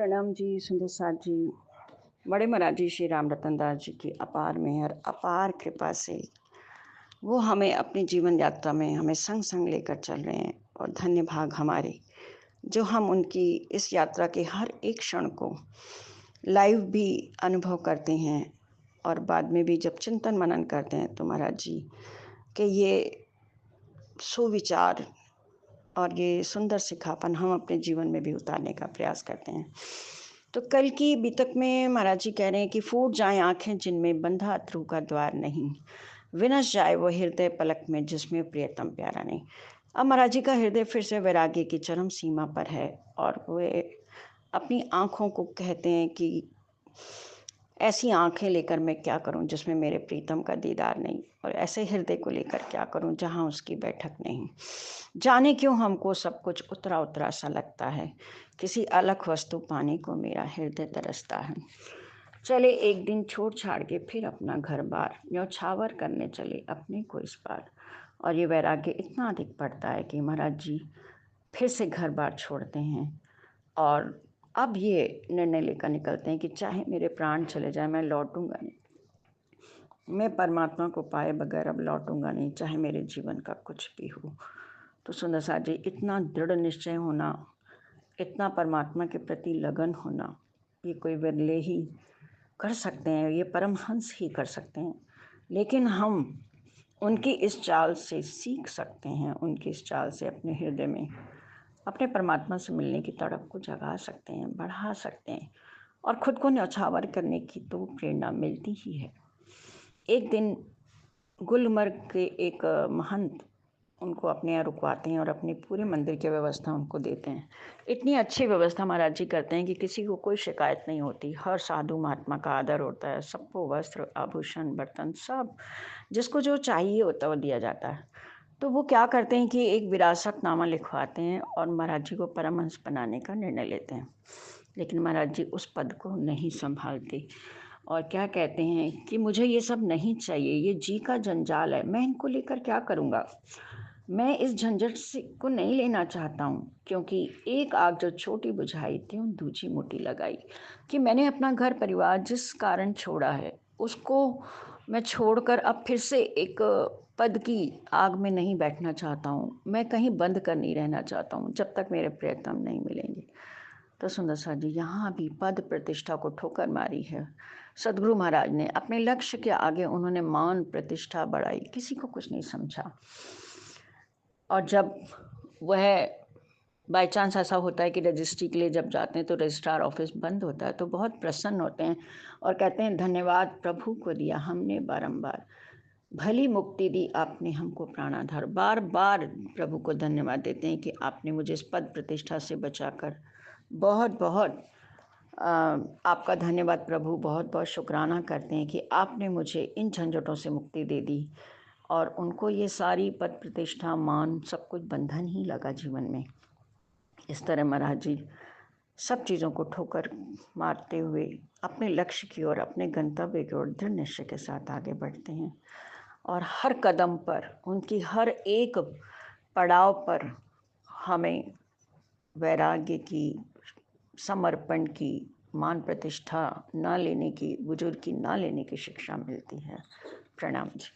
प्रणाम जी, सुंदर साथ जी। बड़े महाराज जी श्री राम रतन दास जी की अपार मेहर, अपार कृपा से वो हमें अपनी जीवन यात्रा में हमें संग संग लेकर चल रहे हैं। और धन्य भाग हमारे जो हम उनकी इस यात्रा के हर एक क्षण को लाइव भी अनुभव करते हैं। और बाद में भी जब चिंतन मनन करते हैं तो महाराज जी के ये सुविचार और ये सुंदर सिखापन हम अपने जीवन में भी उतारने का प्रयास करते हैं। तो कल की बितक में महाराज जी कह रहे हैं कि फूट जाएं आंखें जिनमें बंधा अथरू का द्वार नहीं, विनस जाए वो हृदय पलक में जिसमें प्रियतम प्यारा नहीं। अब महाराज जी का हृदय फिर से वैराग्य की चरम सीमा पर है और वे अपनी आंखों को कहते हैं कि ऐसी आंखें लेकर मैं क्या करूं जिसमें मेरे प्रीतम का दीदार नहीं, और ऐसे हृदय को लेकर क्या करूं जहां उसकी बैठक नहीं। जाने क्यों हमको सब कुछ उतरा उतरा सा लगता है, किसी अलग वस्तु पाने को मेरा हृदय तरसता है। चले एक दिन छोड़ छाड़ के फिर अपना घर बार न्यौछावर करने चले अपने को इस बार। और ये वैराग्य इतना अधिक पड़ता है कि महाराज जी फिर से घर बार छोड़ते हैं और अब ये निर्णय लेकर निकलते हैं कि चाहे मेरे प्राण चले जाए मैं लौटूंगा नहीं, मैं परमात्मा को पाए बगैर अब लौटूंगा नहीं, चाहे मेरे जीवन का कुछ भी हो। तो सुंदर साथ जी, इतना दृढ़ निश्चय होना, इतना परमात्मा के प्रति लगन होना, ये कोई विरले ही कर सकते हैं, ये परमहंस ही कर सकते हैं। लेकिन हम उनकी इस चाल से सीख सकते हैं, उनकी इस चाल से अपने हृदय में अपने परमात्मा से मिलने की तड़प को जगा सकते हैं, बढ़ा सकते हैं और खुद को न्यौछावर करने की तो प्रेरणा मिलती ही है। एक दिन गुलमर्ग के एक महंत उनको अपने यहाँ रुकवाते हैं और अपनी पूरे मंदिर की व्यवस्था उनको देते हैं। इतनी अच्छी व्यवस्था महाराज जी करते हैं कि किसी को कोई शिकायत नहीं होती। हर साधु महात्मा का आदर होता है, सबको वस्त्र आभूषण बर्तन सब जिसको जो चाहिए होता है वो दिया जाता है। तो वो क्या करते हैं कि एक विरासतनामा लिखवाते हैं और महाराज जी को परमहंस बनाने का निर्णय लेते हैं। लेकिन महाराज जी उस पद को नहीं संभालते और क्या कहते हैं कि मुझे ये सब नहीं चाहिए, ये जी का जंजाल है, मैं इनको लेकर क्या करूँगा, मैं इस झंझट से को नहीं लेना चाहता हूँ। क्योंकि एक आग जो छोटी बुझाई त्यों दूजी मोटी लगाई, कि मैंने अपना घर परिवार जिस कारण छोड़ा है उसको मैं छोड़कर अब फिर से एक पद की आग में नहीं बैठना चाहता हूँ, मैं कहीं बंद कर नहीं रहना चाहता हूँ जब तक मेरे प्रियतम नहीं मिलेंगे। तो सुंदर सा जी यहाँ भी पद प्रतिष्ठा को ठोकर मारी है। सदगुरु महाराज ने अपने लक्ष्य के आगे उन्होंने मान प्रतिष्ठा बढ़ाई, किसी को कुछ नहीं समझा। और जब वह बाय चांस ऐसा होता है कि रजिस्ट्री के लिए जब जाते हैं तो रजिस्ट्रार ऑफिस बंद होता है, तो बहुत प्रसन्न होते हैं और कहते हैं धन्यवाद प्रभु को दिया हमने बारंबार, भली मुक्ति दी आपने हमको प्राणाधार। बार बार प्रभु को धन्यवाद देते हैं कि आपने मुझे इस पद प्रतिष्ठा से बचाकर, बहुत बहुत आपका धन्यवाद प्रभु, बहुत बहुत शुक्राना करते हैं कि आपने मुझे इन झंझटों से मुक्ति दे दी। और उनको ये सारी पद प्रतिष्ठा मान सब कुछ बंधन ही लगा जीवन में। इस तरह महाराज जी सब चीज़ों को ठोकर मारते हुए अपने लक्ष्य की ओर, अपने गंतव्य की ओर दृढ़ निश्चय के साथ आगे बढ़ते हैं। और हर कदम पर, उनकी हर एक पड़ाव पर हमें वैराग्य की, समर्पण की, मान प्रतिष्ठा ना लेने की, बुजुर्ग की ना लेने की शिक्षा मिलती है। प्रणाम जी।